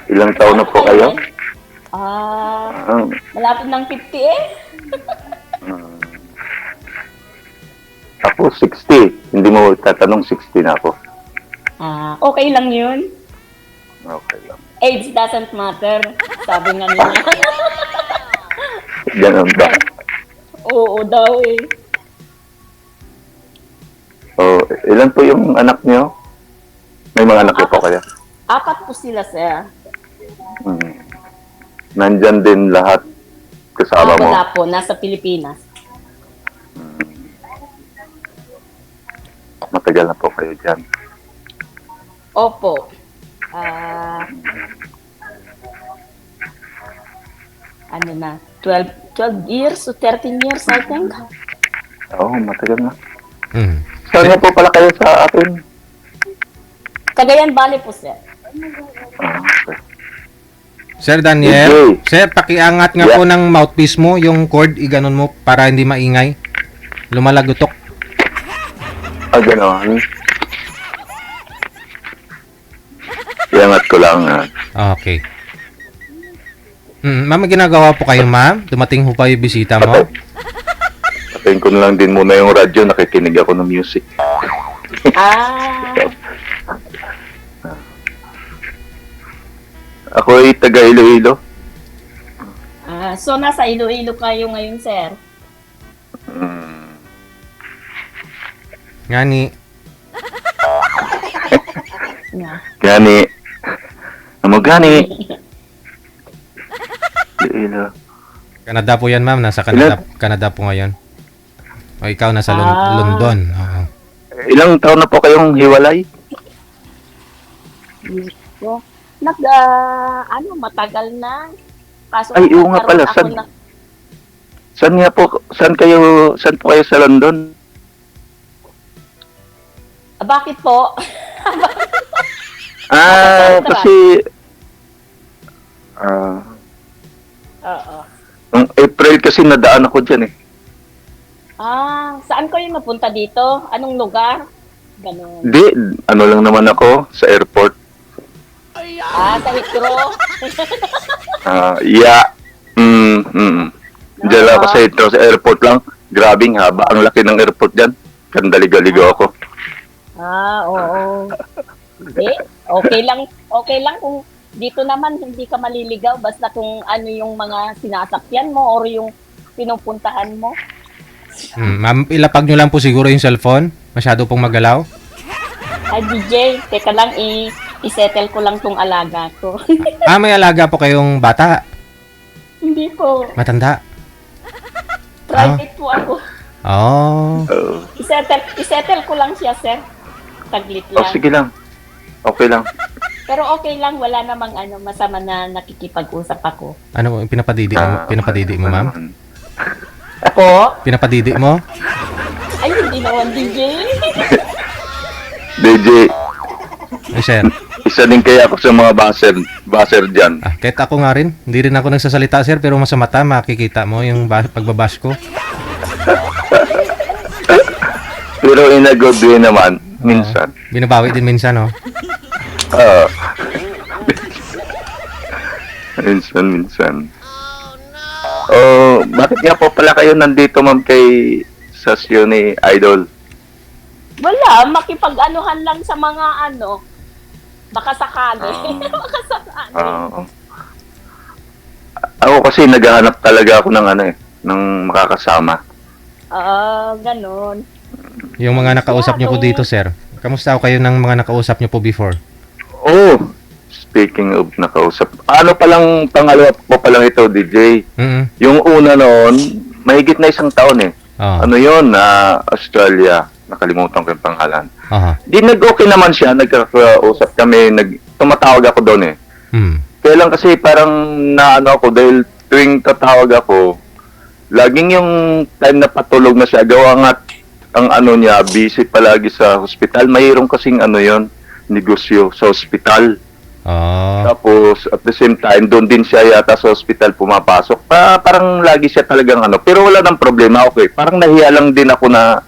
Ilang taon na po kayo? Malapit ng 50 eh. Ako, 60. Hindi mo tatanong 60 na ako. Okay lang yun. Okay lang. Age doesn't matter. Sabi nga nila. Ganun ba? Oo daw eh. Oh, ilan po yung anak niyo? May mga anak po kaya? 4 po sila, sir. Nandyan din lahat kasama mo? Wala po. Nasa Pilipinas. Matagal na po kayo dyan. Opo. Ano na? 12 years o 13 years, I think. Oo, matagal na. Saan na po pala kayo sa atin? Cagayan Valley po, sir. Okay. Sir Daniel, sir, pakiangat nga po ng mouthpiece mo, yung cord, iganon mo para hindi maingay. Lumalagutok. Gano'n. Iangat ko lang. Okay. Ma'am, may ginagawa po kayo, ma'am? Dumating ho pa yung bisita mo? Patayin ko na lang din muna yung radyo. Nakikinig ako ng music. Ako ay taga Iloilo. So, nasa Iloilo kayo ngayon, sir? Ngani. Gani. Amo gani. Iloilo. Canada po yan, ma'am. Nasa Canada po ngayon. O ikaw nasa London. Oo. Ilang taon na po kayong hiwalay? Matagal na. Kaso Ay, oo nga pala. Saan po kayo sa London? Bakit po? Kasi Oo. Noong April kasi nadaan ako dyan eh. Saan kayo napunta dito? Anong lugar? Ganun. Hindi, ano lang naman ako sa airport. Sa Heathrow? Yeah. Diyan lang ako sa Heathrow, sa airport lang. Grabing haba. Ang laki ng airport dyan. Kandaligo ako. Oo. Hindi. Okay lang kung dito naman hindi ka maliligaw basta kung ano yung mga sinasakyan mo or yung pinupuntahan mo. Ma'am, ilapag nyo lang po siguro yung cellphone. Masyado pong magalaw. Ay, DJ, teka lang, isettle ko lang tong alaga ko. May alaga po kayong bata? Hindi po. Matanda? Private po ako. Isettle ko lang siya, sir. Taglit lang. Sige lang. Okay lang. Pero okay lang, wala namang masama na nakikipag-usap ako. Ano, pinapadidi mo, ma'am? Po? Pinapadidi mo? Ay, hindi naman, DJ. DJ, Ay, sir. isa din kaya ako sa mga baser dyan. Kahit ako nga rin. Hindi rin ako nagsasalita, sir, pero sa mata, makikita mo yung pagbabash ko. Pero in a good way naman, minsan. Binabawi din minsan, no? Minsan. Bakit nga po pala kayo nandito, ma'am, kay sasyo ni Idol? Wala, makipag-anuhan lang sa mga baka sakali. Baka sakali. Ako kasi naghahanap talaga ako ng ng makakasama. Ganun. Yung mga nakausap nyo po dito, sir. Kamusta ako kayo ng mga nakausap nyo po before? Speaking of nakausap. Ano palang pangalawa po palang ito, DJ? Yung una noon, mahigit na 1 taon eh. Ano yun? Australia. Nakalimutan ko yung pangalan. Di nag-okay naman siya. Nagkakausap kami. Tumatawag ako doon eh. Kaya lang kasi parang ako dahil tuwing tatawag ako, laging yung time na patulog na siya, gawa nga ang niya, busy palagi sa hospital. Mayroong kasing yon negosyo sa hospital. Tapos, at the same time, doon din siya yata sa hospital pumapasok. Parang lagi siya talagang Pero wala nang problema, okay. Parang nahiya lang din ako na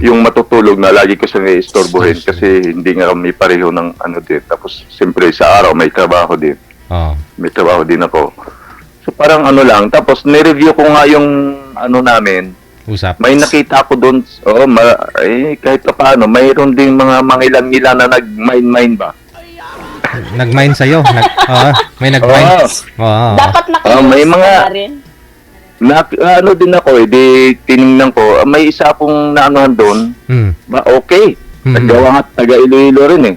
Yung matutulog na lagi ko siyang i-istorbohin kasi hindi nga kami pareho ng ano din. Tapos siyempre sa araw may trabaho din. May trabaho din ako. So parang ano lang. Tapos nireview ko nga yung ano namin. Usap. May nakita ko doon, kahit pa paano, mayroon ding mga mangilan-ngilan na nag-mine ba? Nag-mine sa'yo? May nag-mine? Dapat may mga na rin. ano din ako di tiningnan ko, may isa pong naanohan doon. Okay. Naggawa nga taga Iloilo rin eh.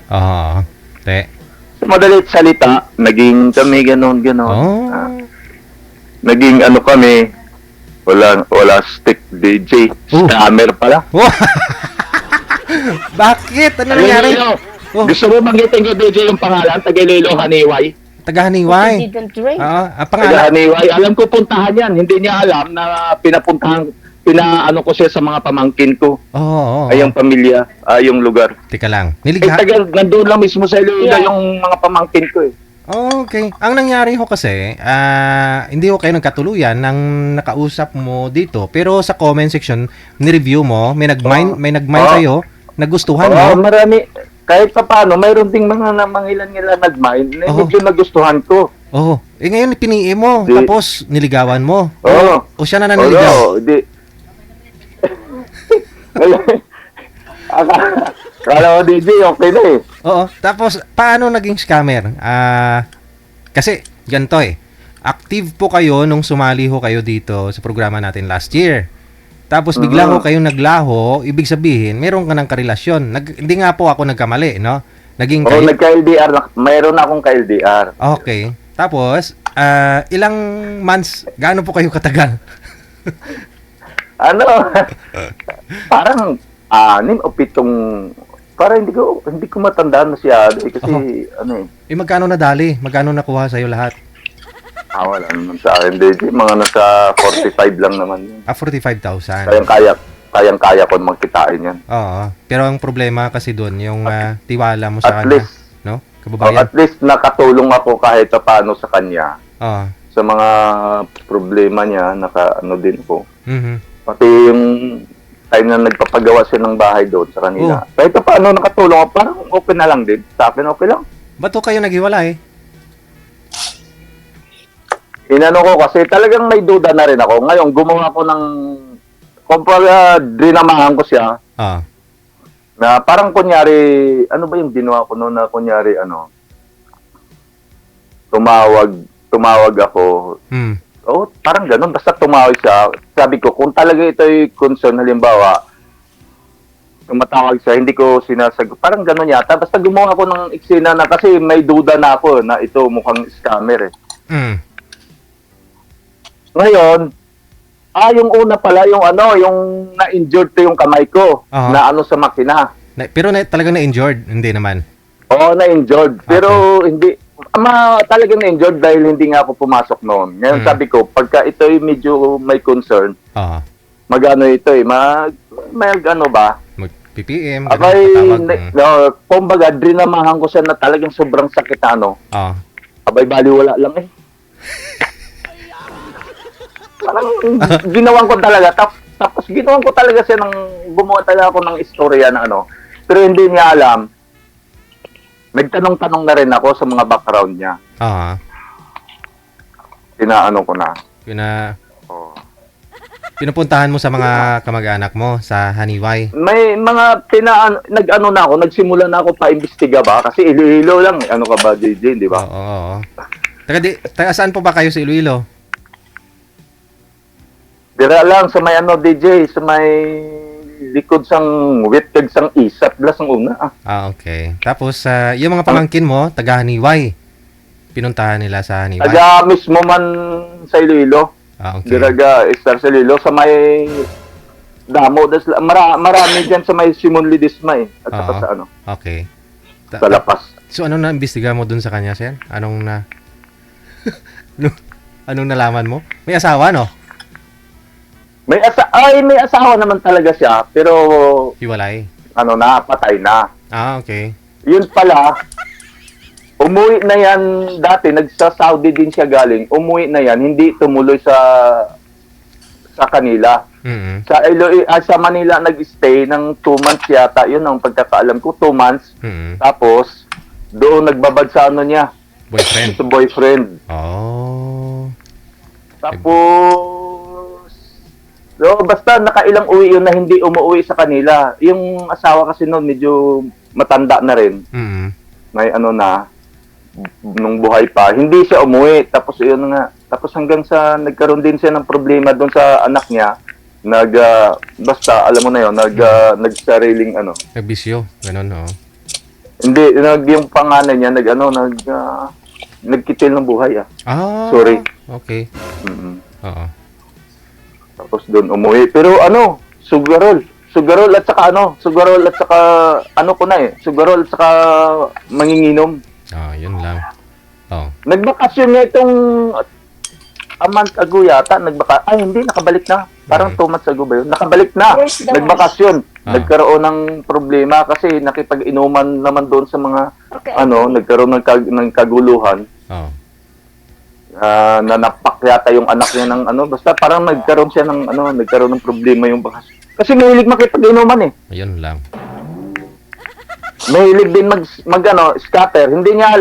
Sa madalit salita, naging kami ganon. Naging ano kami, wala stick DJ, scammer pala. Bakit? Ano nangyari? Gusto mo magitin ko DJ yung pangalan, taga Iloilo, Haniway? Taga-Haniway. Taga-Haniway. Alam ko puntahan yan. Hindi niya alam na pinaano ko siya sa mga pamangkin ko. Ay, yung pamilya, yung lugar. Teka lang. Nandun lang mismo sa Iloilo yung mga pamangkin ko eh. Okay. Ang nangyari ho kasi, hindi ho kayo nagkatuluyan ng nakausap mo dito. Pero sa comment section, ni-review mo, may nag-mine kayo, nagustuhan mo. Marami. Kahit pa paano, mayroon ding mga mangilan-ngilan nag-mine na medyo nagustuhan ko. Ngayon piniin mo, tapos niligawan mo. O siya na Oo, naniligaw? Kala ko DJ, okay na eh. Tapos paano naging scammer? Kasi ganito eh. Active po kayo nung sumali ho kayo dito sa programa natin last year. Tapos bigla ho kayong naglaho, ibig sabihin, meron ka ng karelasyon. Hindi nga po ako nagkamali, no? Naging kayo... nagka-LDR. Mayroon akong ka-LDR. Okay. Tapos, ilang months, gaano po kayo katagal? Parang 6 o 7, parang hindi ko matandaan masyado eh, kasi magkano nadali? Magkano nakuha sa'yo lahat? Wala naman sa akin, DJ. Mga nasa 45 lang naman yun. 45,000. Kayang-kaya ko magkitain yan. Pero ang problema kasi doon, yung tiwala mo sa kanya. No? Kababayan. At least nakatulong ako kahit paano sa kanya. Sa mga problema niya, din ko. Pati yung time na nagpapagawa siya ng bahay doon sa kanila. Kahit paano nakatulong ako, parang okay na lang din. Sa akin, okay lang. Ba't kayo naghiwalay? Inano ko kasi talagang may duda na rin ako. Ngayon, gumawa ko ng kumbaga, dinamahan ko siya. Na parang kunyari, ano ba yung ginawa ko noon na kunyari, tumawag ako. Parang ganun. Basta tumawag siya. Sabi ko, kung talaga ito'y concern, halimbawa, tumatawag siya, hindi ko sinasagot. Parang ganun yata. Basta gumawa ko ng eksena na kasi may duda na ako na ito mukhang scammer eh. Ngayon, yung una pala, yung na-injured to yung kamay ko, na sa makina. Pero talagang na-injured? Hindi naman? Oo, na-injured. Pero hindi, talagang na-injured dahil hindi nga ako pumasok noon. Ngayon sabi ko, pagka ito'y medyo may concern, mag-ano ito eh, mag-PPM, kumbaga, drinamahan ko siya na talagang sobrang sakit baliwala lang eh. Parang ginawan ko talaga, tapos ginawan ko talaga siya gumawa talaga ako ng istorya na pero hindi niya alam. Nagtanong-tanong na rin ako sa mga background niya. Pinaano ko na. Pinupuntahan mo sa mga kamag-anak mo sa Haniway? May mga na ako, nagsimula na ako pa-imbestiga ba? Kasi Iloilo lang, ano ka ba, DJ, di ba? Oo. Taga saan po ba kayo sa Iloilo? Dira lang sa may DJ, sa may likod sang witted sang isap blas ang una. Okay. Tapos yung mga pamangkin mo, taga Haniway. Pinuntahan nila sa Haniway. Taga mismo man sa Iloilo. Okay. Diraga Star sa Iloilo sa may damo marami diyan sa may Simon Ledesma eh. At saka sa Okay. Sa Lapas. So ano na imbestiga mo dun sa kanya, sir? Anong nalaman mo? May asawa, no? May asawa naman talaga siya, pero hiwalay. Patay na. Okay. Yun pala, umuwi na yan dati, nagsa-Saudi din siya galing. Umuwi na yan, hindi tumuloy sa kanila. Sa Manila nag-stay ng 2 months yata. Yun ang pagkakaalam ko, 2 months. Tapos, doon nagbabad sa ano niya. Boyfriend. Sa boyfriend. Oh. Tapos, basta nakailang uwi yun na hindi umuwi sa kanila. Yung asawa kasi noon medyo matanda na rin. May ano na, nung buhay pa. Hindi siya umuwi. Tapos yun nga. Tapos hanggang sa nagkaroon din siya ng problema doon sa anak niya. Basta alam mo na yun, nagsariling ano. Nagbisyo, ganun, oh. Hindi, yung panganay niya, nagkitil ng buhay, Sorry. Okay. Oo. Tapos doon umuwi. Pero ano, sugarol at saka sugarol at saka manginginom. Yun lang. Nagbakasyon nga itong a month ago yata, hindi, nakabalik na. Parang 2 months ago ba yun? Nakabalik na. Nagbakasyon. Nagkaroon ng problema kasi nakipag-inuman naman doon sa mga, nagkaroon ng kaguluhan. Nanapak yata yung anak niya ng basta parang nagkaroon siya ng nagkaroon ng problema yung bakasyon. Kasi mahilig makipag-inuman Ayun lang. Mahilig din scatter. Hindi niya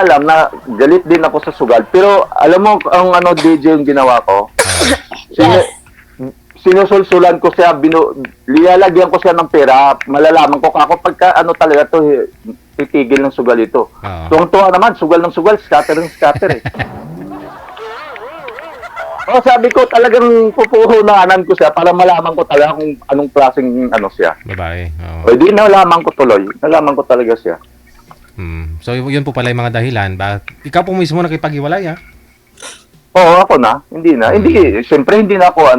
alam na galit din ako sa sugal. Pero alam mo ang DJ yung ginawa ko. Sinusulsulan ko siya, lilalagyan ko siya ng pera. Malalaman ko ako pagka talaga to titigil ng sugal ito. Tuwang-tuwa naman, sugal ng sugal, scatter ng scatter sabi ko talagang pupuhunanan ko siya para malaman ko talaga kung anong klaseng siya. Babae. Di nalaman ko tuloy. Nalaman ko talaga siya. So yun po pala yung mga dahilan. Ikaw po mismo nakipag-iwalay, Oo, ako na. Hindi na. Hindi, siyempre hindi na ako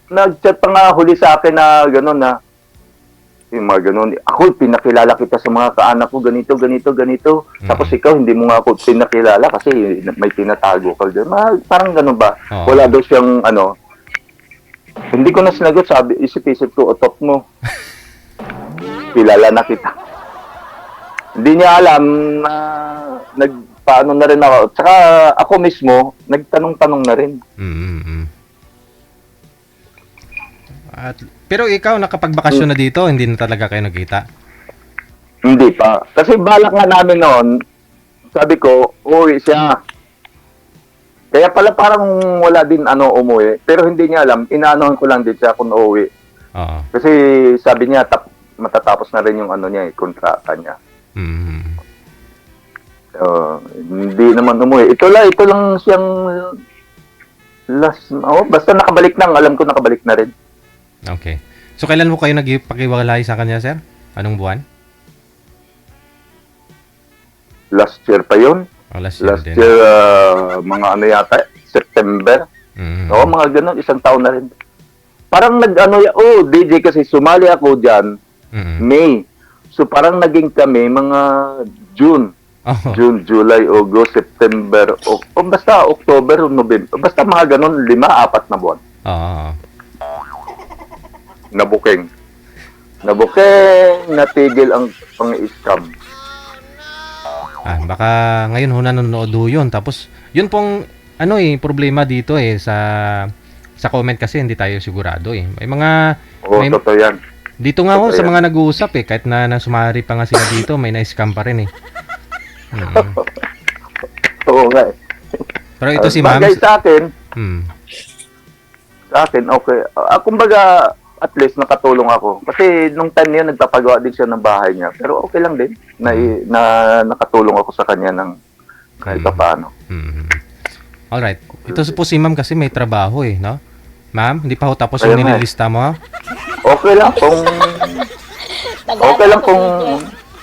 nag-chat pa nga huli sa akin na gano'n na yung mga gano'n. Ako, pinakilala kita sa mga kaanak ko, ganito. Tapos ikaw, hindi mo nga ako pinakilala kasi may tinatago ka dyan. Parang gano'n ba? Wala daw siyang hindi ko na sinagot. Sabi, isip-isip ko, otot mo. Kilala na kita. Hindi niya alam na nagpaano na rin ako. Tsaka ako mismo, nagtanong-tanong na rin. Pero ikaw, nakapagbakasyon na dito, hindi na talaga kayo nagkita? Hindi pa. Kasi balak nga namin noon, sabi ko, uwi siya. Kaya pala parang wala din umuwi. Pero hindi niya alam, inaanohan ko lang din siya kung uuwi. Kasi sabi niya, matatapos na rin yung kontrata niya. Hindi naman umuwi. Ito lang siyang basta nakabalik na. Alam ko nakabalik na rin. Okay. So, kailan mo kayo nagpakiwalay sa kanya, sir? Anong buwan? Last year pa yun. Last year, mga yata, September. Mga ganun, 1 taon na rin. Parang DJ kasi sumali ako dyan, May. So, parang naging kami mga June. June, July, August, September, basta October, November. Basta mga ganun, 5-4 na buwan. Nabuking, natigil ang pang-scam. Baka ngayon nanonood yun. Tapos, yun pong, problema dito sa comment kasi hindi tayo sigurado May mga, totoo yan. Dito nga sa mga nag-uusap kahit na sumari pa nga sila dito, may na-scam pa rin Oo nga Pero ito si ma'am. Bagay sa akin, okay. Kumbaga, at least nakatulong ako. Kasi nung time niya, nagpapagawa din siya ng bahay niya. Pero okay lang din na nakatulong ako sa kanya ng kahit paano. Alright. Ito po si ma'am kasi may trabaho no? Ma'am, hindi pa ho tapos yung nililista mo? Okay lang kung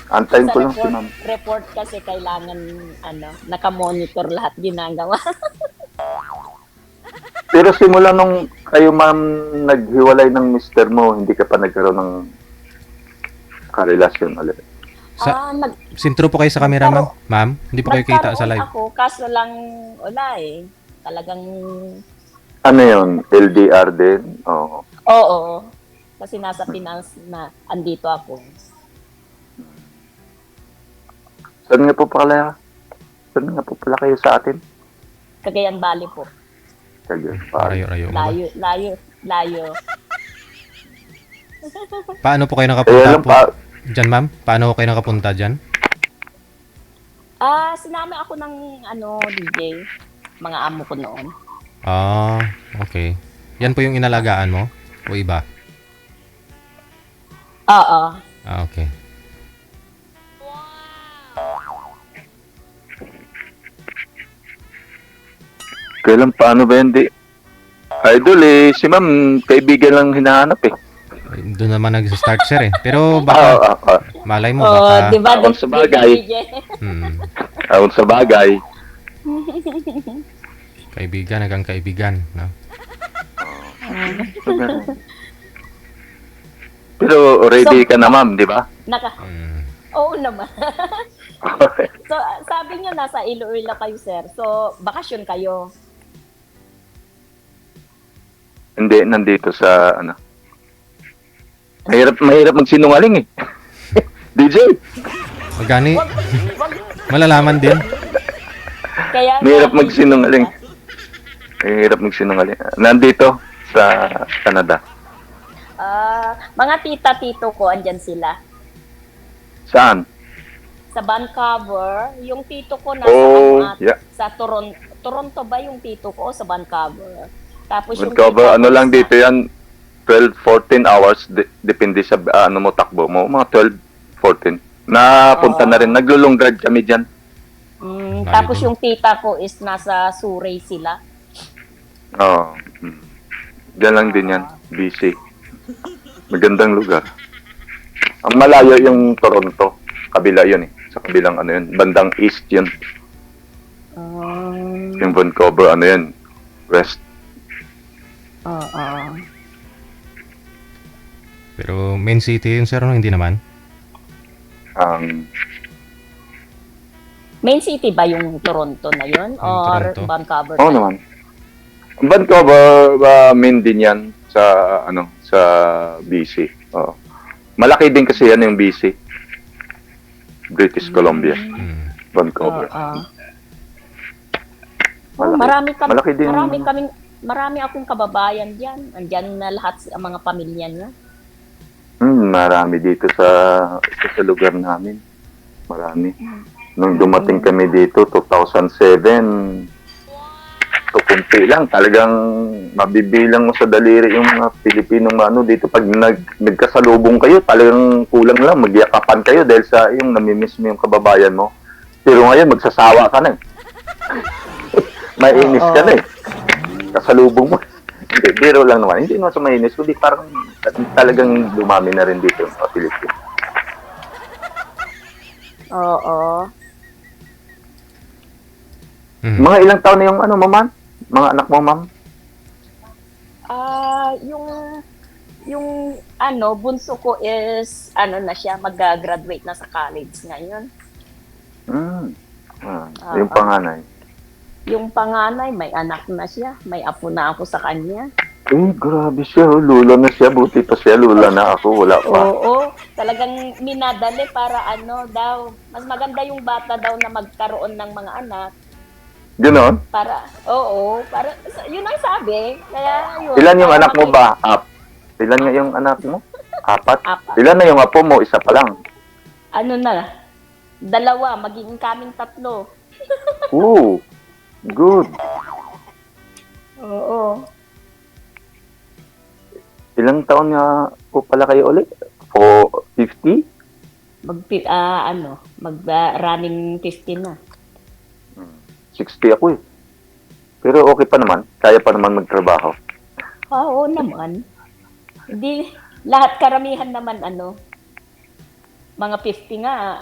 antayin ko lang si ma'am. Report kasi kailangan nakamonitor lahat ginagawa. Pero simula nung kayo ma'am naghiwalay ng mister mo, hindi ka pa nagkaroon ng karelasyon ulit? Sintro po kayo sa camera, ma'am? Ma'am, hindi po kayo kita sa live. Ako, kaso lang wala Talagang... Ano yun? LDR din? Oo. Kasi nasa Pinas na andito ako. Saan nga po pala kayo sa atin? Cagayan Valley po. Rayo-rayo. Layo. Paano po kayo Kaya nakapunta lang po? Diyan, ma'am? Paano kayo nakapunta dyan? Sinama ako ng DJ, mga amo ko noon. Ah, okay. Yan po yung inalagaan mo? O iba? Oo. Ah, okay. Kailan paano ba hindi? Idol si ma'am, kaibigan lang hinahanap eh. Doon naman nag-start sir eh. Pero baka, malay mo, baka, Di ba? Ako sa bagay. DJ? Ayon sa bagay. kaibigan, hanggang kaibigan. No? Pero ready ka na ma'am, di ba? Oo naman. So, sabi niyo nasa Iloilo kayo, sir. So, bakasyon kayo. Hindi, nandito sa ano. Mahirap magsinungaling eh. DJ, Magani, Wag. malalaman din. Kaya mahirap magsinungaling. Mahirap magsinungaling. Nandito sa Canada. Mga tita-tito ko, andyan sila. Saan? Sa Vancouver, yung tito ko nasa yeah. sa Toronto. Toronto ba yung tito ko sa Vancouver? Tapos yung Magcover, tita ano ko lang sa- dito yan, 12-14 hours, depende sa ano mo, takbo mo, mga 12-14. Napunta na rin, naglulungrad kami dyan. Tapos yung tita ko is nasa Surrey sila. Oo. Diyan lang din yan, busy. Magandang lugar. Ang malayo yung Toronto, kabila yun eh. Sa kabilang ano yun, bandang east yun. Yung Vancouver, ano yun, west. Pero main city yun sir, no? Hindi naman. Main city ba yung Toronto na yun? Or Toronto. Vancouver? Oo naman. Vancouver, main din yan sa, ano, sa BC. Oo. Malaki din kasi yan yung BC. British Columbia. Vancouver. Malaki din. Marami akong kababayan diyan. Andiyan na lahat ang mga pamilya niya. Marami dito sa lugar namin. Marami. Nung dumating kami dito, 2007, so kunti lang. Talagang mabibilang mo sa daliri yung mga Pilipinong ano dito. Pag nagkasalubong kayo, talagang kulang lang. Magyakapan kayo dahil sa yung namimiss mo yung kababayan mo. Pero ngayon, magsasawa ka na eh. Mainis ka na eh. Kasalubong mo. Hindi, biro lang naman. Hindi naman sa mainis, kundi parang talagang dumami na rin dito sa Pilipinas. Oo. Mga ilang taon na yung ano mo, ma'am? Mga anak mo, ma'am? Yung bunso ko is na siya, mag-graduate na sa college ngayon. Yung panganay. Yung panganay, may anak na siya. May apo na ako sa kanya. Grabe siya. Lula na siya. Buti pa siya. Lula na ako. Wala pa. Oo. Talagang minadali para daw. Mas maganda yung bata daw na magkaroon ng mga anak. Ganon? Yun ang sabi. Kaya yun. Ilan yung anak mo ba? Ilan nga yung anak mo? Apat? Ilan na yung apo mo? Isa pa lang. 2. Magiging kaming 3. Good. Oo. Ilang taon nga po pala kayo ulit? 50? Running 15 na. 60 ako eh. Pero okay pa naman. Kaya pa naman magtrabaho. Oo naman. Hindi, lahat karamihan naman mga 50 nga,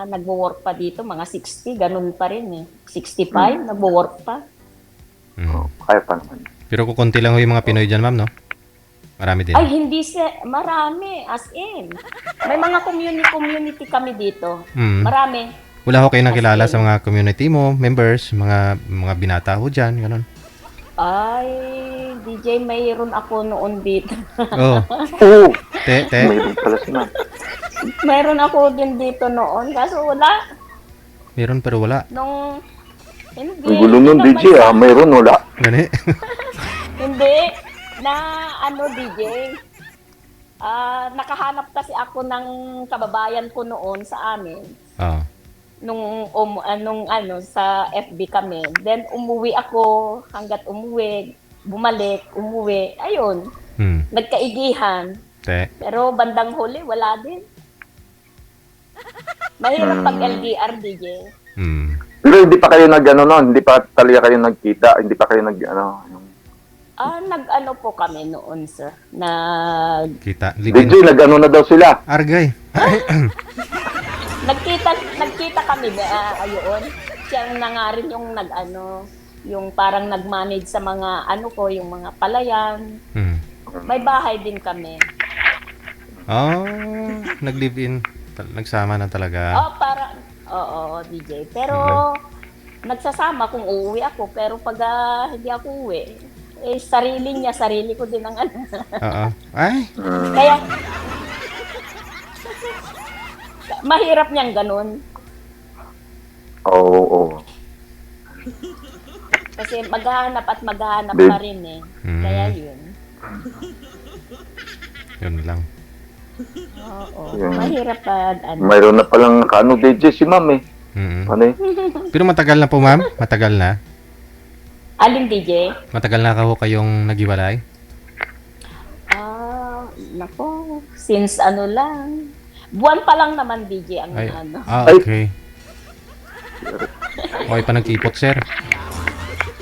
nagwo-work pa dito, mga 60, ganun pa rin eh. 65, nagwo-work pa. Kaya pa naman. Pero kukunti lang ho yung mga Pinoy dyan, ma'am, no? Marami din. Ay, hindi marami, as in. May mga community kami dito. Marami. Wala ho kayo nakilala sa mga community mo, members, mga binata ho dyan, ganun. Ay, DJ, mayroon ako noon dito. Mayroon pala si ma'am. Mayroon ako din dito noon, kaso wala. Meron pero wala. Hindi. Ang gulo nun, Hindi DJ, naman sa- mayroon, wala. Gani? Hindi. Na ano, DJ. Nakahanap kasi ako ng kababayan ko noon sa amin. Oo. Nung sa FB kami. Then umuwi ako hanggat bumalik, umuwi. Ayun, nagkaigihan. Te. Pero bandang huli, wala din. Mahirap pag LDR, DJ. Pero hindi pa kayo nag-ano noon, hindi pa talaga kayo nagkita, hindi pa kayo nag-ano. Nag-ano po kami noon, sir. Kita. DJ, nag-ano na daw sila. Argay. Nagkita kami, ayun. Siya na nga rin yung yung parang nag-manage sa mga yung mga palayan. May bahay din kami. Oh, nag-live-in. Nagsama na talaga. Oo, DJ. Pero, nagsasama kung uuwi ako. Pero pag hindi ako uwi, sarili ko din ang Oo. Ay. Kaya, mahirap niyang ganun. Oo. Kasi maghahanap pa rin eh. Kaya yun. Yun lang. Oo. Yun. Mahirap pa. Mayroon na palang DJ si ma'am eh. Ano eh? Pero matagal na po, ma'am? Matagal na? Alin, DJ? Matagal na kayong naghiwalay? Nako. Since lang. Buwan pa lang naman, DJ, ang Ay. ano. Okay. Okay pa nag-ipot, sir.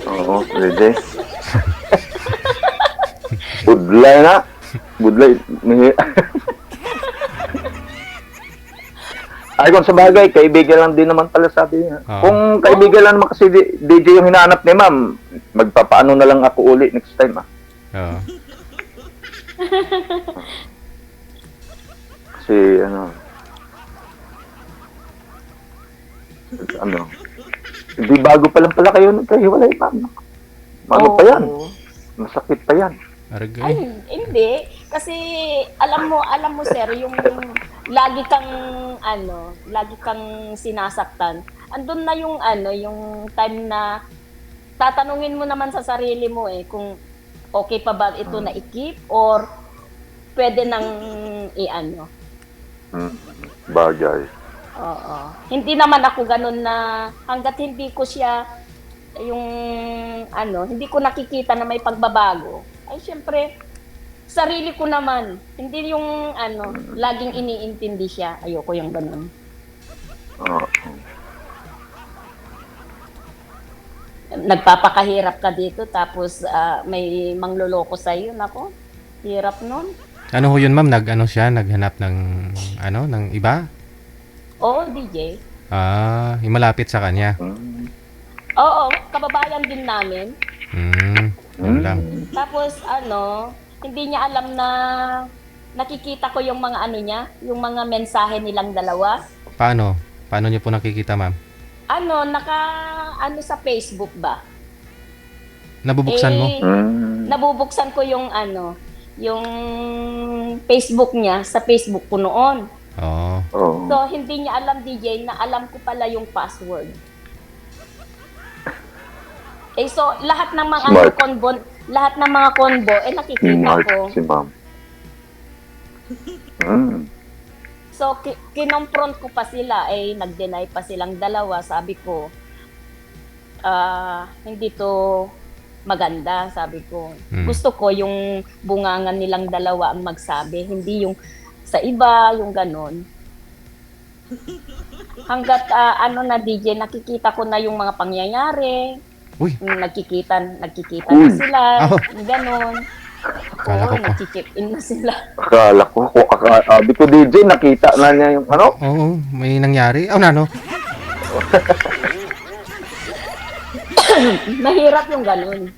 Oo, pwede. Budlay na. Budlay. Ay, kung sa bagay, kaibigan lang din naman pala sabi niya. Kung kaibigan lang naman kasi DJ yung hinahanap ni ma'am, magpapaano na lang ako uli next time Oo. Kasi hindi bago pa lang pala kayo nagkahiwalay, ma'am. Ano pa yan? Masakit pa yan. Argay. Ay, hindi. Kasi, alam mo, sir, yung lagi kang sinasaktan. Andun na yung yung time na tatanungin mo naman sa sarili mo kung okay pa ba ito na i-keep or pwede nang Bagay. Oo. Hindi naman ako ganun na hanggat hindi ko siya hindi ko nakikita na may pagbabago. Ay, syempre, sarili ko naman. Hindi yung laging iniintindi siya. Ayoko yung ganun. Nagpapakahirap ka dito tapos may mangloloko sa iyo. Nako, hirap nun. Ano ho yun, ma'am? Naghanap ng ng iba? Oo, DJ. Yung malapit sa kanya. Oo, kababayan din namin. Yun lang. Tapos hindi niya alam na nakikita ko yung mga yung mga mensahe nilang dalawa. Paano? Paano niyo po nakikita, ma'am? Sa Facebook ba? Nabubuksan mo? Nabubuksan ko yung yung Facebook niya sa Facebook ko noon. Oo. So, hindi niya alam, DJ, na alam ko pala yung password. So, lahat ng mga convo, nakikita ko. Si ma'am. So, kinonfront ko pa sila, nag-deny pa silang dalawa. Sabi ko, hindi to maganda, sabi ko. Gusto ko yung bungangan nilang dalawa ang magsabi, hindi yung sa iba, yung ganon. Hanggat na DJ, nakikita ko na yung mga pangyayari. Uy. Nakikita na sila, yung ganon. Akala ko po. Nag-chip in na sila. Akala ko, sabi ko DJ, nakita na niya yung Oo, may nangyari. Mahirap yung ganon.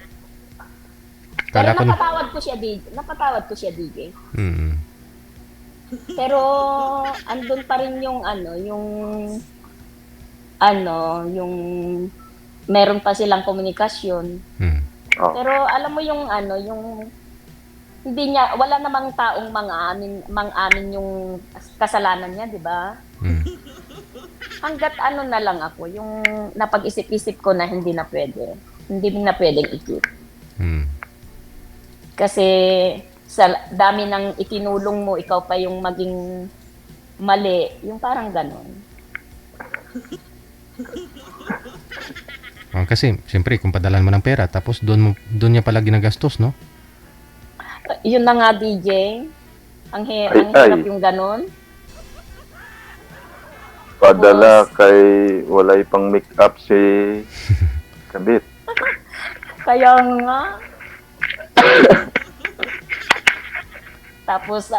Pero Kala ko napatawad ko siya, DJ. Pero andun pa rin yung yung meron pa silang komunikasyon. Pero alam mo yung yung hindi niya, wala namang taong mang-amin yung kasalanan niya, di ba? hanggat ano na lang ako, yung napag-isip-isip ko na hindi na pwede. Hindi na pwedeng i-keep. Kasi sa dami ng itinulong mo, ikaw pa yung maging mali. Yung parang ganon. Kasi, siyempre, kung padalan mo ng pera, tapos doon niya pala ginagastos, no? Yun na nga, DJ. Ang hirap yung ganon. Padala kay walay pang make-up si kabit. Kaya nga. Tapos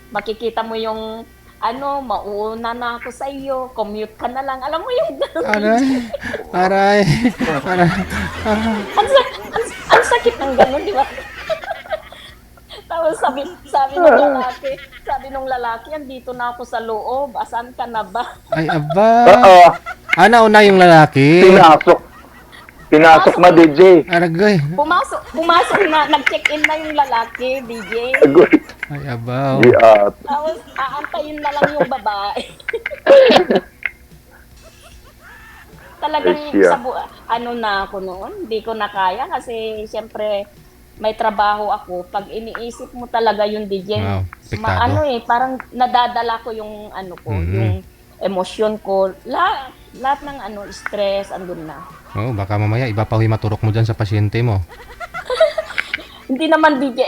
makikita mo yung mauuna na ako sa iyo, commute ka na lang. Alam mo yung Aray. ang sakit ng ganun, di ba? Tapos sabi nung lalaki, andito na ako sa loob, asan ka na ba? Ay, aba. Nauna yung lalaki. Pinasok na, DJ. Aragay. Pumasok na, nag-check-in na yung lalaki, DJ. Ay, abaw. Tapos aantayin na lang yung babae. Talagang na ako noon, hindi ko na kaya kasi siyempre may trabaho ako. Pag iniisip mo talaga yung DJ, parang nadadala ko yung yung emosyon ko. Lahat ng stress andun na. Baka mamaya iba pa huy maturok mo dyan sa pasyente mo. Hindi naman DJ,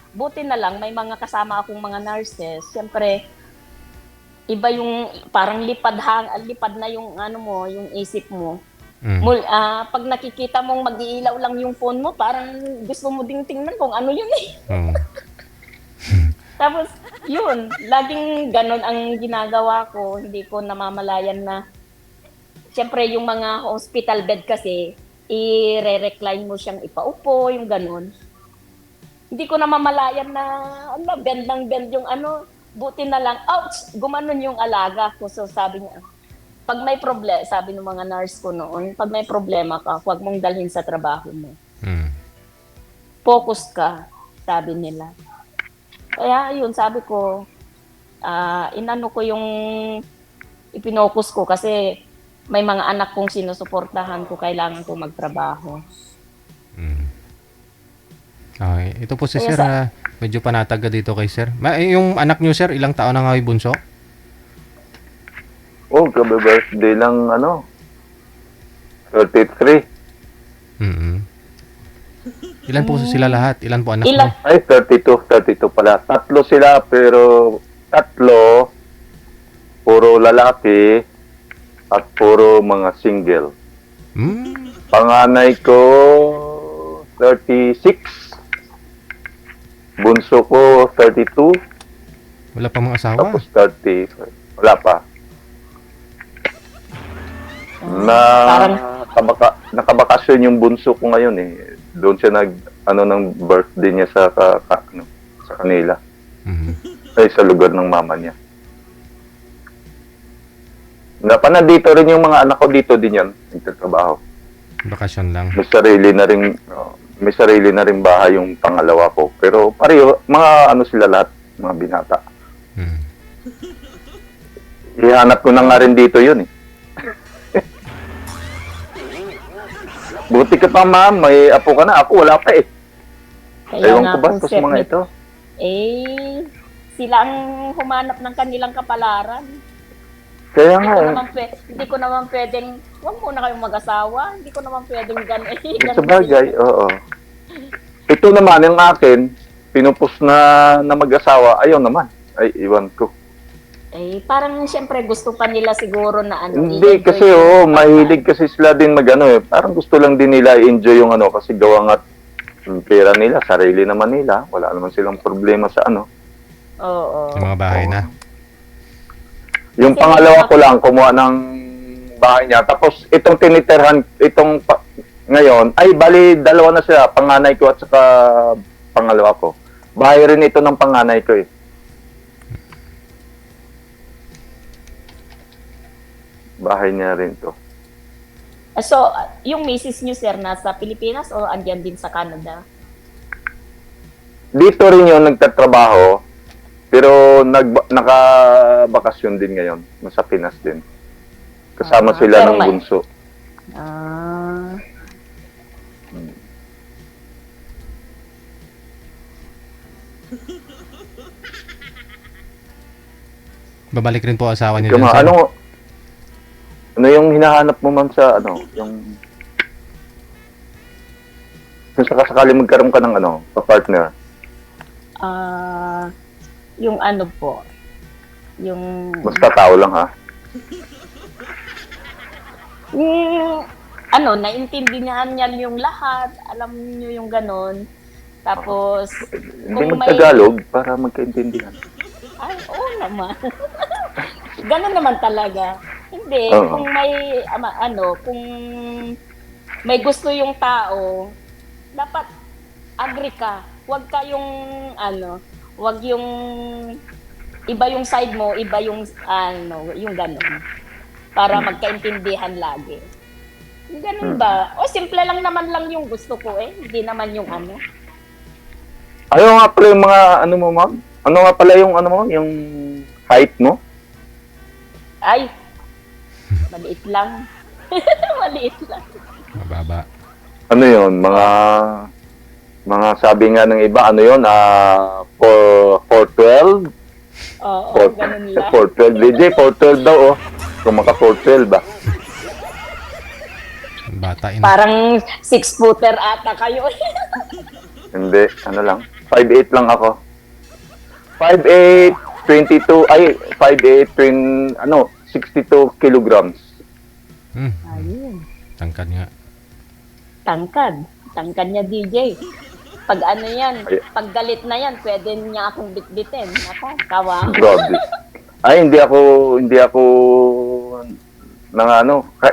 buti na lang may mga kasama akong mga nurses. Siyempre, iba yung parang lipad na yung yung isip mo. Pag nakikita mong mag-iilaw lang yung phone mo, parang gusto mo ding tingnan kung ano yun eh. Tapos, yun, laging ganon ang ginagawa ko. Hindi ko namamalayan na, siyempre yung mga hospital bed kasi, i-recline mo siyang ipaupo, yung ganon. Hindi ko namamalayan na, bend ng bend yung buti na lang, ouch, gumanon yung alaga ko. So sabi niya, pag may problema, sabi ng mga nurse ko noon, pag may problema ka, huwag mong dalhin sa trabaho mo. Focus ka, sabi nila. Kaya yun, sabi ko, inano ko yung ipinokus ko kasi may mga anak kong sinusuportahan ko, kailangan ko magtrabaho. Okay. Ito po si Sir, medyo panataga dito kay Sir. Yung anak niyo, Sir, ilang taon na nga yung bunso? Kabe-birthday lang, 33. Ilan po sila lahat? Ilan po anak mo? Ay, 32 pala. 3 sila, pero 3, puro lalaki, at puro mga single. Panganay ko, 36. Bunso ko, 32. Wala pa mga asawa? Tapos 30. Wala pa. Nakabakasyon yung bunso ko ngayon eh. Doon siya ng birthday niya sa kanila. Ay, sa lugar ng mama niya. Nandito rin yung mga anak ko dito din yan. Nagtatrabaho. Bakasyon lang. May sarili na rin bahay yung pangalawa ko. Pero pareho, mga sila lahat, mga binata. Ihanap ko na nga rin dito yun eh. Buti ka pa, ma'am. May apo ka na. Ako, wala pa eh. Ewan ko ba sa mga ito? Sila ang humanap ng kanilang kapalaran. Kaya nga hindi ko naman pwedeng, huwag muna kayong mag-asawa. Hindi ko naman pwedeng ganun. Sa bagay, oo. Ito naman, yung akin, pinupus na mag-asawa, ayaw naman. Ay, iwan ko. Parang siyempre gusto pa nila siguro na Hindi kasi mahilig kasi sila din parang gusto lang din nila i-enjoy yung kasi gawa nga pera nila, sarili naman nila, wala naman silang problema sa Oo. Yung mga bahay na. Yung pangalawa ko lang kumuha ng bahay niya, tapos itong tinitirhan, ngayon, ay bali 2 na sila, panganay ko at saka pangalawa ko. Bahay rin ito ng panganay ko eh. Bahay niya rin to. So, yung misis niyo, sir, nasa Pilipinas o andyan din sa Canada? Dito rin yun nagtatrabaho. Pero nakabakasyon din ngayon. Nasa Pinas din. Kasama sila pero ng bunso. Ah. Babalik rin po asawa niyo Ikaw, dyan, ma, sir. ano yung hinahanap mo, ma'am, sa ano, yung kung sakasakali magkaroon ka ng ano, partner. Yung ano po, yung Basta tao lang, ha? ano, naintindihan niya yung lahat, alam niyo yung ganon. Tapos, Hindi kung may- magtagalog para magkaintindihan. ay, oo naman. Ganon naman talaga. Hindi, Oo. kung may, kung may gusto yung tao, dapat agree ka. Huwag ka yung, huwag yung, iba yung side mo, iba yung, yung ganon. Para magkaintindihan lagi. Yung ganon ba? O, simple lang naman lang yung gusto ko eh. Hindi naman yung ano. Ano nga pala yung mga, ano mo, ma'am? Ano nga pala yung, ano mo, yung height mo? Ay, maliit lang. Maliit lang. Mababa. Ano yun? Mga sabi nga ng iba, ano yun? 412? Oo, ganun lang. 412. DJ, 412 daw, oh. Kung maka 412 ba? Bata in. Parang 6-footer ata kayo. Hindi, ano lang. 5'8 lang ako. 5'8, 22, ay, 5'8, 62 kilograms. Ayun. Tangkad nga. Tangkad. Tangkad niya, DJ. Pag ano yan, Ay. pag galit na yan, pwede niya akong bitbitin. Nako, tawa. Grabe. Ay, hindi ako,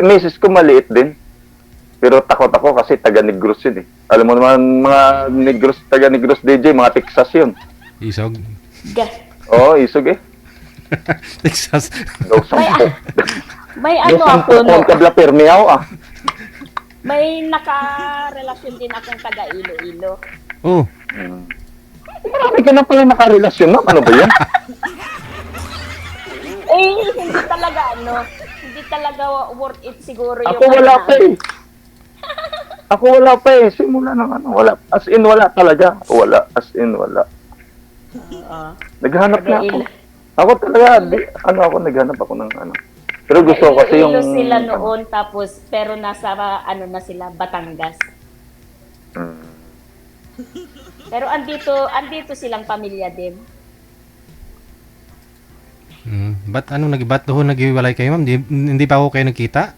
misis ko maliit din. Pero takot ako kasi taga-Negros yun eh. Alam mo naman, mga Negros, taga-Negros DJ, mga Texas yun. Isog. Oo, isog eh. Texas. Daw sampo. May Daw ano sampo ako, no? kong kabla permiyaw ah. May naka-relasyon din akong taga Iloilo. Oh. Marami ka na pala nakarelasyon, no? Ano ba yan? Eh, hindi talaga worth it siguro yung... Ako wala pa eh. Ako wala pa eh. Simula ng ano, wala. As in, wala talaga. Wala. As in, wala. Naghanap na ako. Ako talaga, naghanap ako ng ano. Pero gusto ko kasi yung... Iloilo sila noon, tapos, pero nasa, na sila, Batangas. Pero andito silang pamilya din. Ba't doon naghiwalay kayo, ma'am? Hindi pa ako kayo nagkita?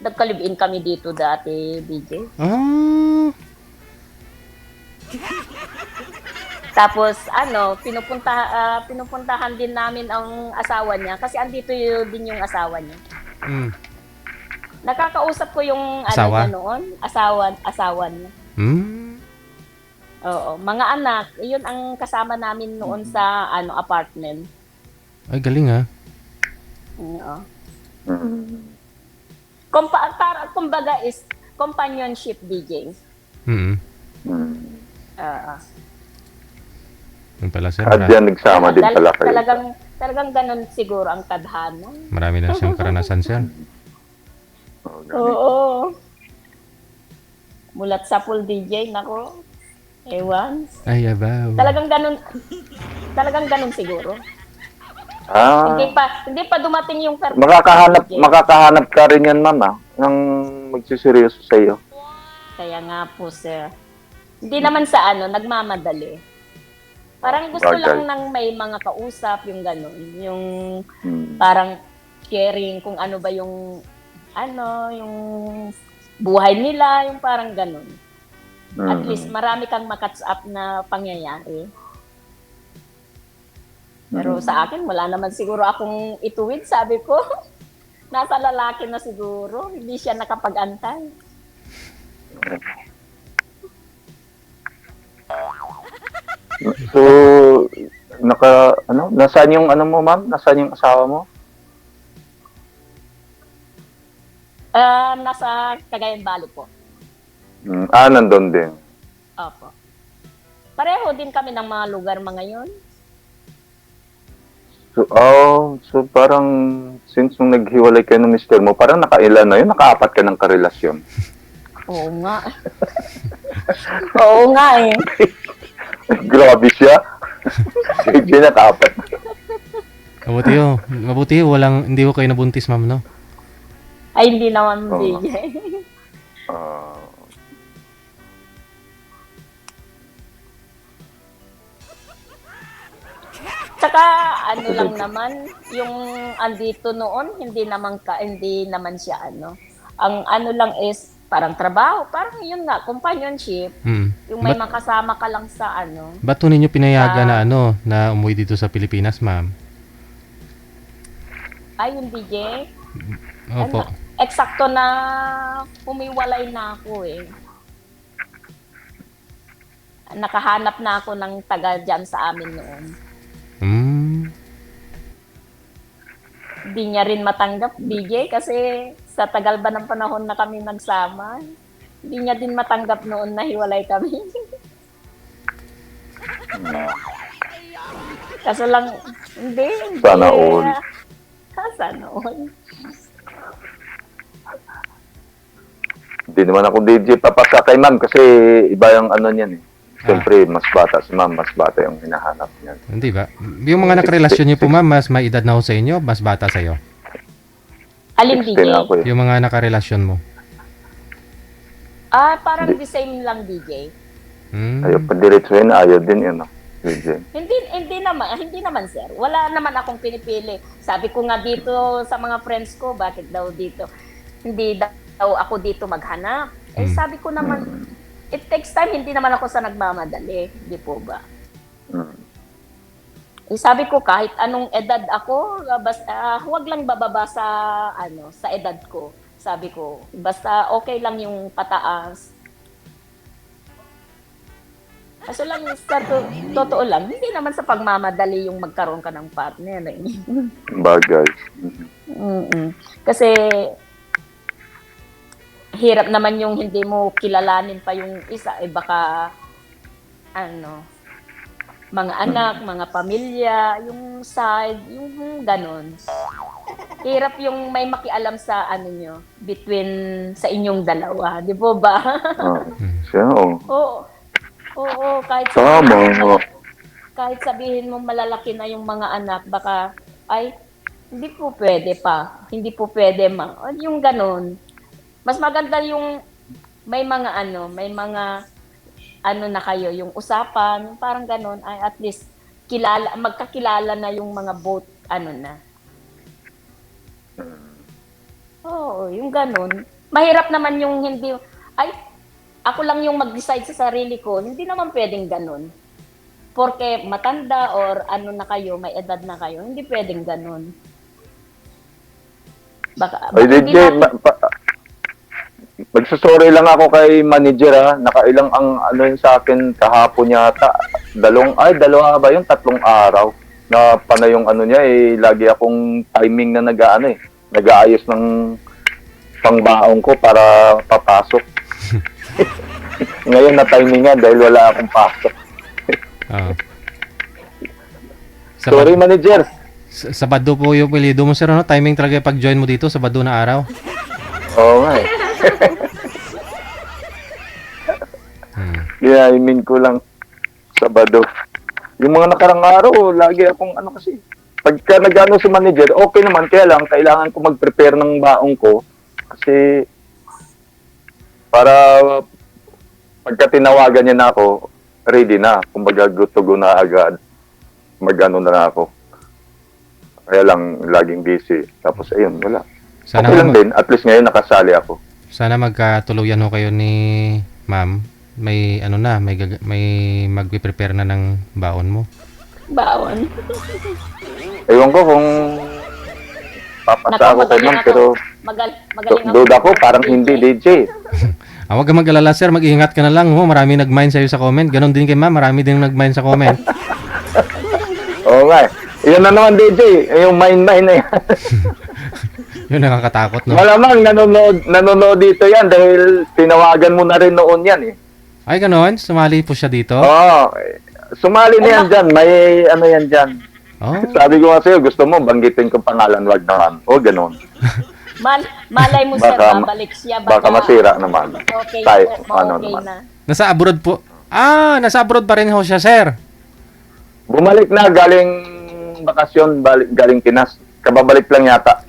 Nagka-live-in kami dito dati, DJ. Ah. Tapos, pinupuntahan din namin ang asawa niya kasi andito din yung asawa niya. Nakakausap ko yung Asawa? niya noon, asawa niya. Oo, mga anak, yun ang kasama namin noon sa apartment. Ay, galing ha. Oo. Kumbaga is companionship, DJ. Yung pala, sir. At yan, nagsama din pala kayo. Talagang ganun siguro ang tadhana. Marami na siyang karanasan, sir. Oo. Mulat sa pool, DJ, nako. Ewan. Ay, abaw. Talagang ganun siguro. Ah, Hindi pa dumating yung perfect. makakahanap ka rin yan, ma'am, ng magsiseryoso sa iyo. Kaya nga po, sir. Hindi naman sa nagmamadali. Parang gusto Bagay. lang ng may mga kausap, yung ganun. Yung parang caring kung ano ba yung yung buhay nila, yung parang ganun. At least marami kang makatch up na pangyayari. Pero sa akin, wala naman siguro akong ituwid, sabi ko. Nasa lalaki na siguro, hindi siya nakapag-antay. So, nasaan yung mo, ma'am? Nasaan yung asawa mo? Nasa Cagayan Valley po. Nandun din. Opo. Pareho din kami ng mga lugar mga yun. So parang since nung naghiwalay kayo ng mister mo, parang nakailan na yun, nakaapat ka ng karelasyon. Oo nga. Oo nga eh. Grabe siya. Sige, nakaapat. Mabuti hindi ko kayo nabuntis, ma'am, no? Ay, hindi naman, DJ. Tsaka ano lang naman, yung andito noon, hindi naman siya ano. Ang ano lang is parang trabaho, parang yun nga, companionship. Yung may makasama ka lang sa ano. Ba't to ninyo pinayagan na umuwi dito sa Pilipinas, ma'am? Ay, yung DJ. Opo. Eksakto na humiwalay na ako eh. Nakahanap na ako ng taga dyan sa amin noon. Hindi niya rin matanggap, DJ, kasi sa tagal ba ng panahon na kami nagsama, hindi niya din matanggap noon na hiwalay kami. Kaso lang, hindi. Sana all. Sana all. Hindi naman ako DJ papasa kay ma'am kasi iba yung ano niyan eh. Siyempre, mas bata si ma'am, mas bata yung hinahanap niyan. Hindi ba? Yung mga nakarelasyon niyo po, ma'am, mas may edad na ho sa inyo, mas bata sa iyo? Alin, DJ? Yung mga nakarelasyon mo. Parang the same lang, DJ. Ayaw pa diretsuhin, ayaw din yun, no? DJ. Hindi naman, sir. Wala naman akong pinipili. Sabi ko nga dito sa mga friends ko, bakit daw dito? Hindi daw ako dito maghanap. Sabi ko naman, it takes time, hindi naman ako sa nagmamadali. Di po ba? Sabi ko, kahit anong edad ako, huwag lang bababa sa edad ko. Sabi ko, basta okay lang yung pataas. Kaso lang, sa totoo lang, hindi naman sa pagmamadali yung magkaroon ka ng partner. Eh. Bagay. Kasi, hirap naman yung hindi mo kilalanin pa yung isa. Baka, mga anak, mga pamilya, yung side, yung ganun. Hirap yung may makialam sa sa inyong dalawa. Di po ba? Siya, Oo, kahit sabihin mo malalaki na yung mga anak, baka, hindi po pwede pa. Hindi po pwede, yung ganun. Mas maganda yung may mga na kayo, yung usapan, yung parang ganun, ay at least magkakilala na yung mga both, na. Oo, yung ganun. Mahirap naman yung hindi, ako lang yung mag-decide sa sarili ko, hindi naman pwedeng ganun. Porque matanda or na kayo, may edad na kayo, hindi pwedeng ganun. Baka DJ, magsasorry lang ako kay manager ha. Nakailang yun sa akin kahapon yata. Dalawa ba yun? 3 araw. Na panay yung niya lagi akong timing na nag-aayos ng pangbaong ko para papasok. Ngayon na timing nga dahil wala akong pasok. Sorry manager. Sabado po yung pilido mo, sir, timing talaga pag-join mo dito, Sabado na araw. Oo nga eh. Ginaimin ko lang Sabado. Yung mga nakarang araw, lagi akong kasi. Pagka nag-ano si manager, okay naman, kaya lang, kailangan ko mag-prepare ng baong ko. Kasi, para pagka tinawagan niya na ako, ready na. Kumbaga, good to go na agad. Mag-ano na ako. Kaya lang, laging busy. Tapos, ayun, wala. Sana okay lang din, at least ngayon nakasali ako. Sana magkatuluyan ho kayo ni ma'am. May may magpe-prepare na ng baon mo. Baon? Ewan ko kung papasa ako kay ma'am, pero duda ko, parang hindi, DJ. Huwag ka mag-alala, sir. Mag-iingat ka na lang. Marami nag-mind sa'yo sa comment. Ganon din kay ma'am. Marami din nag-mind sa comment. Oo nga. Yan na naman, DJ. Yung mind na yan. Yun, nakakatakot, no? Malamang nanonood dito yan dahil tinawagan mo na rin noon yan eh. Ay, ganon? Sumali po siya dito? Oo. Sumali na yan dyan. May ano yan dyan. Oh. Sabi ko nga sa'yo, gusto mo, banggitin ko pangalan, wag naman. O, ganun. Malay mo, sir, Baka- babalik siya. Baka masira naman. Okay, Tayo, okay ano naman. na. Nasa abroad po. Nasa abroad pa rin ho siya, sir. Bumalik na, galing bakasyon, galing Pinas. Kababalik lang yata.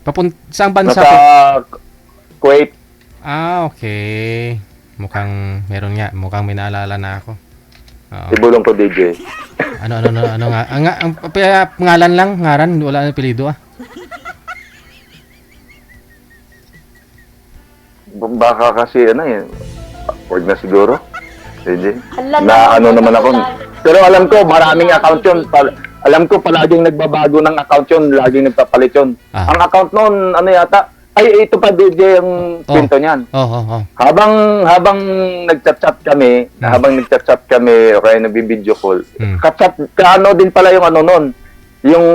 Saang bansa Nasa po? Kuwait. Okay. Mukhang meron nga. Mukhang may naalala na ako. Oo. Ibulong ko, DJ. Ano nga? Ang pangalan lang, ngaran, wala na apelyido ah. Baka kasi wag na siguro. DJ. Hala, Na ano naman ako. wala. Pero alam ko, maraming account yun. Alam ko, palaging nagbabago ng account yun. Laging nagpapalit yun. Ah. Ang account noon, ano yata, ay ito pa DJ ang kwento niyan. Oo. Habang nagchat-chat kami, o kaya nagbi-video call, kaano din pala yung ano nun, yung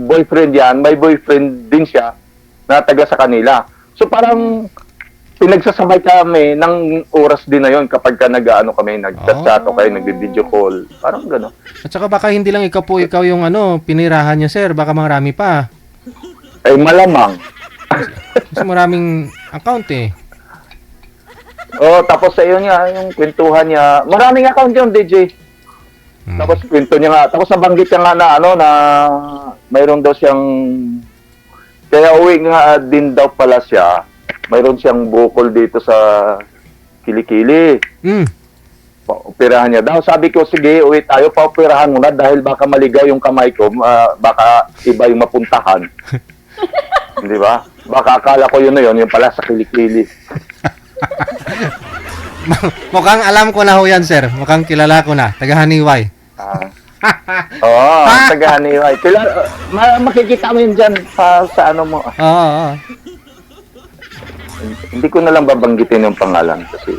boyfriend yan, may boyfriend din siya na taga sa kanila. So parang pinagsasabay kami ng oras din na yon kapag ka kami, nagchat-chat o kaya nagbi-video call. Parang gano'n. At saka baka hindi lang ikaw yung pinirahan niya, sir. Baka marami pa. Ay malamang. Kasi maraming account eh. Oh, tapos sa iyo niya, yung kwentuhan niya, maraming account yun, DJ. Tapos kwento niya nga, tapos nabanggit niya nga na na mayroon daw siyang, kaya uwi nga din daw pala siya, mayroon siyang bukol dito sa kilikili. Paoperahan niya daw. Sabi ko, sige, uwi tayo, paoperahan muna dahil baka maligaw yung kamay ko, baka iba yung mapuntahan. Di ba? Baka akala ko yun na yun, yung pala sa kilikili. Mukhang alam ko na ho yan, sir. Mukhang kilala ko na. Taga-Haniway. Oo, taga-Haniway. Makikita mo yun dyan sa ano mo. Oo. Hindi ko na lang babanggitin yung pangalan kasi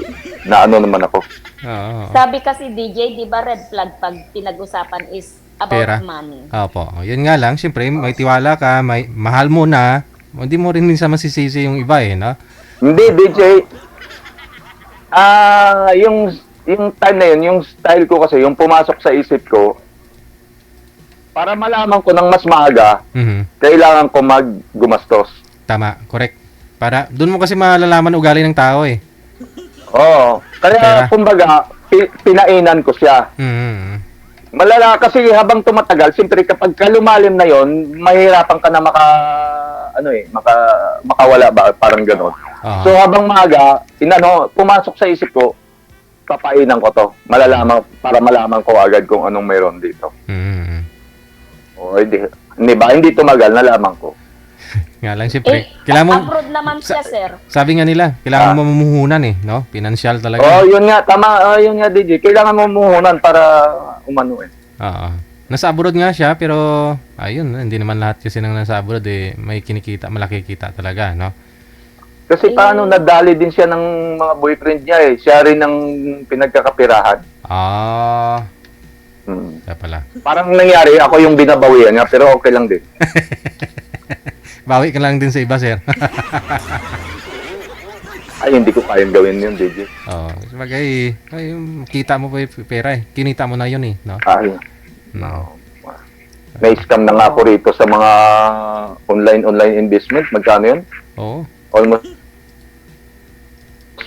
naano naman ako. Oo. Sabi kasi DJ, di ba red flag pag pinag-usapan is about Pera. money? Opo. Yun nga lang, siyempre, may tiwala ka, may mahal mo na, hindi mo rin minsan masisisi yung iba eh, no? Hindi, DJ. Yung time na yun, yung style ko kasi, yung pumasok sa isip ko, para malaman ko ng mas maaga, kailangan ko gumastos. Tama, correct. Para, doon mo kasi malalaman ugali ng tao eh. Oo. Kaya, kumbaga, pinainan ko siya. Malala kasi habang tumatagal, siyempre kapag lumalim na yon, mahirapan ka na makawala ba, parang gano'n. So habang maaga, pumasok sa isip ko, papainan ko to. Para malaman ko agad kung anong mayroon dito. O, hindi tumagal, nalaman ko. Nga lang, siyempre. Kailangan mo, abroad naman siya, sir. sabi nga nila, kailangan mo mamumuhunan eh, no? Financial talaga. Oh, yun nga, tama, yun nga, DJ. Kailangan mo mumuhunan para umano eh. Oo. Nasa abroad nga siya, pero, ayun, hindi naman lahat kasi nang nasa abroad eh, may kinikita, malaki kita talaga, no? Kasi paano nadali din siya ng mga boyfriend niya eh. Siya rin ang pinagkakapirahan. Kaya pala. Parang nangyari, ako yung binabawian niya, pero okay lang din. Bawi ka lang din sa iba, sir. Ay, hindi ko kayang gawin yun, DJ. Sabagay, kita mo pa yung pera eh. Kinita mo na yun eh, no? Ay, no. May-scam na nga ako rito sa mga online investment. Magkano yun? Oo. Almost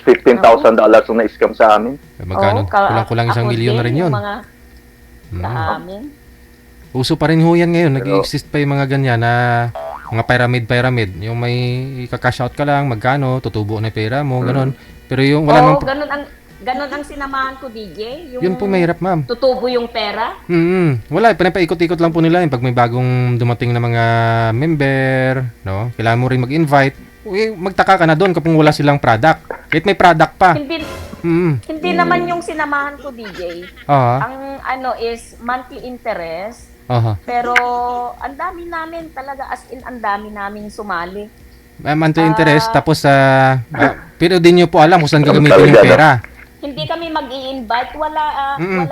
$15,000 ang na-scam sa amin. Magkano? Kulang-kulang 1 milyon na rin yun. Sa amin. Uso pa rin ho yan ngayon. Nag-exist pa yung mga ganyan na mga pyramid. Yung may ika-cash out ka lang, magkano, tutubo na yung pera mo, ganon. Pero yung wala namang... Ganon ang sinamahan ko, DJ. Yun po mahirap, ma'am. Tutubo yung pera. Wala, pinapaikot-ikot lang po nila. Pag may bagong dumating na mga member, no? Kailangan mo rin mag-invite. Magtaka ka na doon kapag wala silang product. Kahit may product pa. Hindi naman yung sinamahan ko, DJ. Ang is monthly interest. Pero ang dami namin talaga, as in ang dami naming sumali. Monthly interest, tapos pero din nyo po alam kung saan gagamitin yung pera. Hindi kami mag-i-invite, wala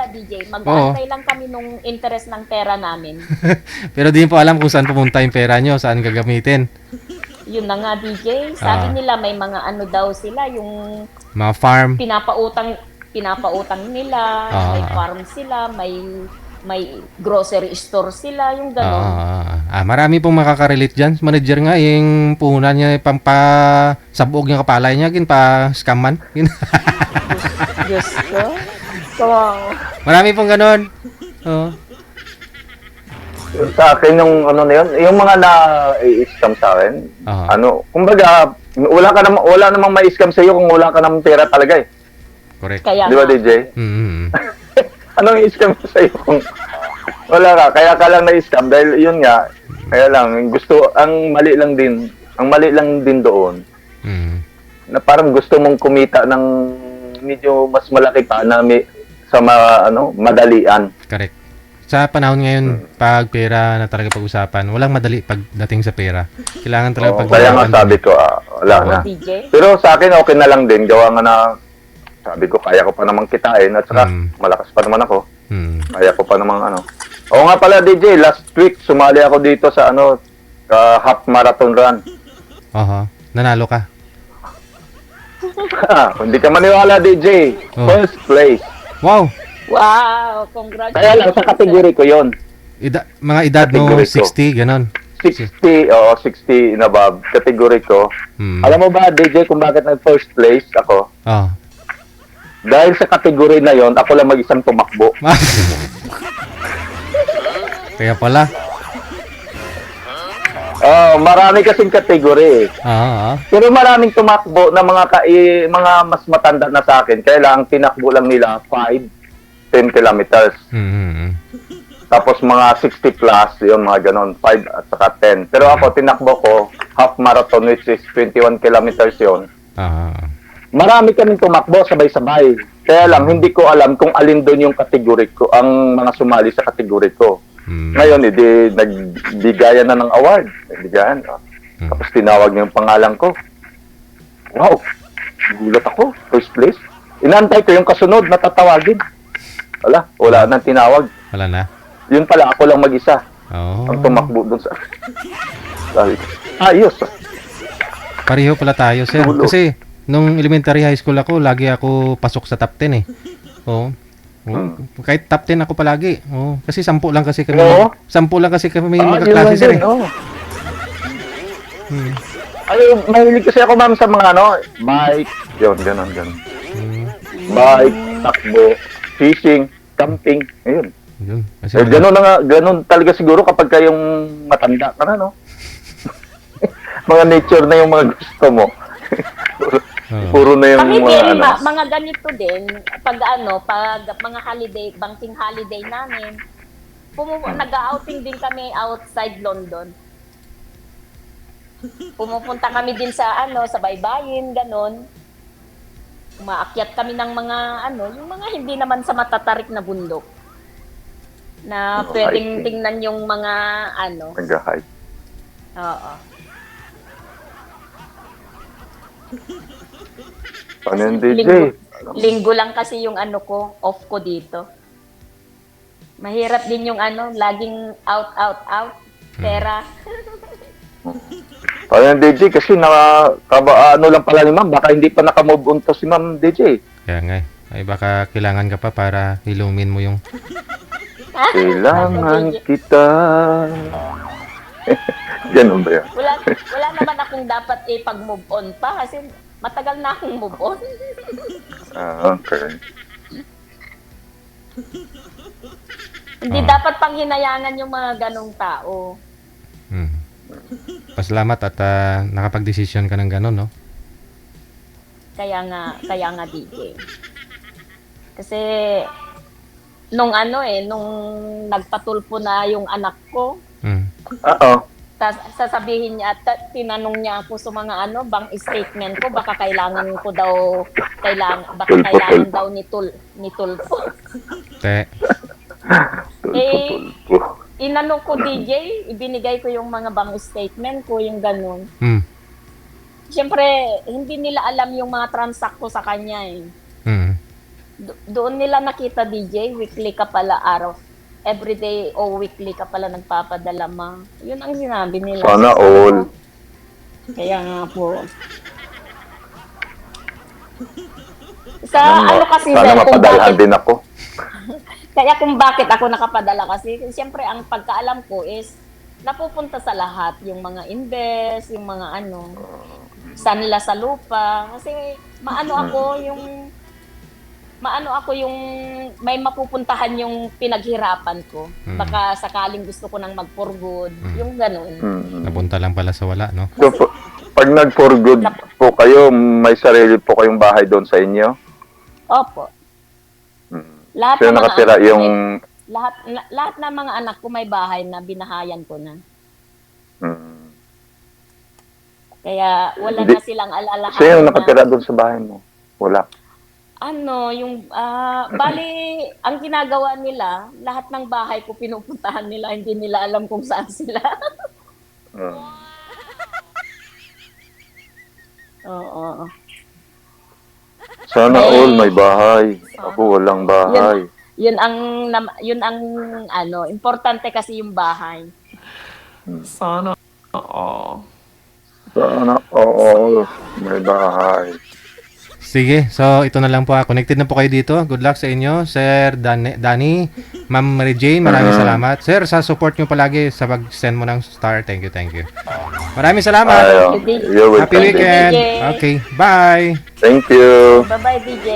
DJ. Mag-aantay lang kami nung interest ng pera namin. Pero din po alam kung saan pumunta yung pera nyo, saan gagamitin. Yun na nga, DJ. Sabi nila may mga daw sila, yung mga farm. pinapautang nila, may farm sila, may grocery store sila, yung gano'n. Marami pong makaka-relate dyan. Manager nga, yung puhunan niya, pampasabog niya kapalay niya, scam man. Diyos ko. So, Marami pong ganon. Oo. Sa akin yung ano na yun, yung mga na-scam sa akin, kumbaga, wala namang ma-scam sa iyo kung wala ka namang pera talaga eh. Correct. kaya Di ba, nga. DJ? Mm-hmm. Anong i-scam sa iyo kung wala ka? Kaya ka lang na-scam dahil yun nga, kaya lang, ang mali lang din doon, na parang gusto mong kumita ng medyo mas malaki pa na madalian. Correct. Sa panahon ngayon, pag pera na talaga pag-usapan, walang madali pagdating sa pera. Kailangan talaga Kaya nga sabi ko, wala na. DJ? Pero sa akin, okay na lang din. Gawa nga na, sabi ko, kaya ko pa namang kitain. At saka, malakas pa naman ako. Kaya ko pa namang Oo nga pala, DJ, last week, sumali ako dito sa half marathon run. Nanalo ka. Hindi ka maniwala, DJ. First place. Wow! Wow, congratulations. Kaya lang, sa kategory ko yon. Mga edad no, Kategory ko. 60, ganon. 60 and above, kategory ko. Alam mo ba, DJ, kung bakit nag-first place ako? Dahil sa kategory na yon, ako lang mag-isang tumakbo. Kaya pala. Marami kasing kategory. Pero maraming tumakbo na mga mas matanda na sa akin. Kaya lang, tinakbo lang nila 10 kilometers. Tapos mga 60 plus, yun, mga ganon, 5 at saka 10. Pero ako, tinakbo ko, half marathon, which is 21 kilometers yun. Marami kaming tumakbo, sabay-sabay. Kaya lang, hindi ko alam kung alin doon yung kategory ko, ang mga sumali sa kategory ko. Ngayon, nagbigayan na ng award. Nagbigayan. Tapos tinawag niya yung pangalan ko. Wow! Gulat ako, first place. Inantay ko yung kasunod na tatawagin. Wala nang tinawag. Wala na. Yun pala, ako lang mag-isa. Ang tumakbo dun sa... Sabi ko, ayos. Pareho pala tayo, sir. Kasi, nung elementary high school ako, lagi ako pasok sa top 10 eh. Kahit top 10 ako palagi. Kasi 10 lang kasi kami. 10 lang kasi kami magkaklase, sir eh. Mahilig kasi ako, ma'am, sa mga bike. Yun, ganon. Bike, takbo, fishing, camping, ayun. Kasi Ganun talaga siguro kapag kayong matanda ka na, mga nature na yung mga gusto mo. Puro na yung Kami mga din, mga ganito din, pag mga holiday, banking holiday namin, nag-outing din kami outside London. Pumupunta kami din sa sa baybayin, ganon. Umaakyat kami ng mga yung mga hindi naman sa matatarik na bundok. Na pwedeng tingnan yung mga Nag-hike. Oo. Ano yung DJ? Linggo lang kasi yung off ko dito. Mahirap din yung laging out. Pera. Ano yung DJ? Kasi lang pala ni ma'am. Baka hindi pa nakamove on to si ma'am DJ. Kaya nga eh. Ay baka kailangan ka pa para ilumin mo yung... Kailangan kita. Ganun ba yan? Wala naman akong dapat ipag-move on pa kasi matagal na akong move on. Okay. Hindi dapat pang hinayangan yung mga ganong tao. Pasalamat at nakapag-desisyon ka ng ganon, no? Kaya nga DJ. Kasi nung nagpatulpo na yung anak ko, sasabihin niya at tinanong niya ako sa mga bank statement ko, baka kailangan daw ni tulpo. Inano ko DJ, ibinigay ko yung mga bank statement ko, yung ganun. Siyempre, hindi nila alam yung mga transact ko sa kanya eh. Doon nila nakita DJ, weekly ka pala everyday o weekly ka pala nagpapadala Yun ang sinabi nila. Sana all. Kaya nga po. Ano kasi, Sana sir, kung mapadalhan bakit, din ako. kaya kung bakit ako nakapadala kasi, siyempre ang pagkaalam ko is, napupunta sa lahat, yung mga invest, yung mga sanla sa lupa. Kasi maano ako yung may mapupuntahan yung pinaghirapan ko. Baka sakaling gusto ko nang mag-for good, yung ganun. Napunta lang pala sa wala, no? So, pag nag-for good po kayo, may sarili po kayong bahay doon sa inyo? Opo. Lahat So, ng mga nakatira anak ko yung... lahat ng mga anak ko may bahay na binahayan ko na. Kaya wala na silang alalahanin. Sino nakatira doon sa bahay mo? Wala. Bali, ang ginagawa nila, lahat ng bahay ko pinupuntahan nila, hindi nila alam kung saan sila. Oo. Sana all may bahay. Ako walang bahay. Yun ang importante kasi yung bahay. Sana all may bahay. Sige, so ito na lang po. Connected na po kayo dito. Good luck sa inyo, Sir Danny, Ma'am Mary Jane, maraming salamat. Sir, sa support nyo palagi sa pag-send mo ng star. Thank you. Maraming salamat. You're welcome. Happy weekend. Okay, bye. Thank you. Bye-bye, DJ.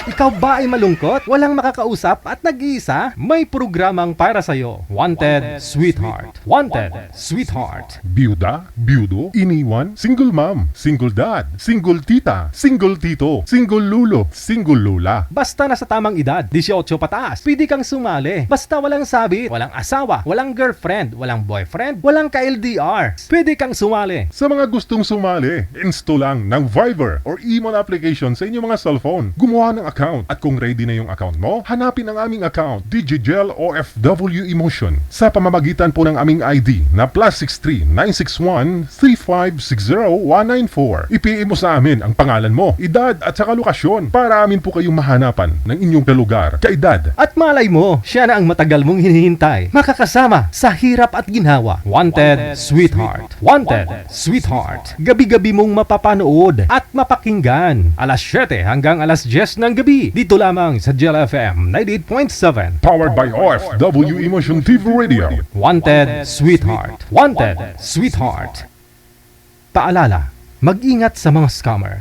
Ikaw ba ay malungkot? Walang makakausap at nag-iisa? May programang para sa'yo. Wanted, Sweetheart. Wanted, Sweetheart. Byuda, byudo, iniwan, single mom, single dad, single tita, single tito, single lulo, single lula. Basta nasa tamang edad, 18 pataas, pwede kang sumali. Basta walang sabit, walang asawa, walang girlfriend, walang boyfriend, walang ka-LDR. Pwede kang sumali. Sa mga gustong sumali, install lang ng Viber or Emon application sa inyong mga cellphone. Gumawa ng account at kung ready na yung account mo, hanapin ang aming account, Digigel OFW Emotion, sa pamamagitan po ng aming ID na +63 961 3560 194. I-PM mo sa amin ang pangalan mo, edad at saka lokasyon para amin po kayong mahanapan ng inyong lugar, kaedad. At malay mo, siya na ang matagal mong hinihintay. Makakasama sa hirap at ginhawa. Wanted, Sweetheart. Wanted, Sweetheart. Gabi-gabi mong mapapanood at mapakinggan. Alas 7 hanggang alas 10 ng gabi. Dito lamang sa Gel FM 98.7. Powered by OFW Emotion TV Radio. Wanted, Sweetheart. Wanted, Sweetheart. Paalala, mag-ingat sa mga scammer.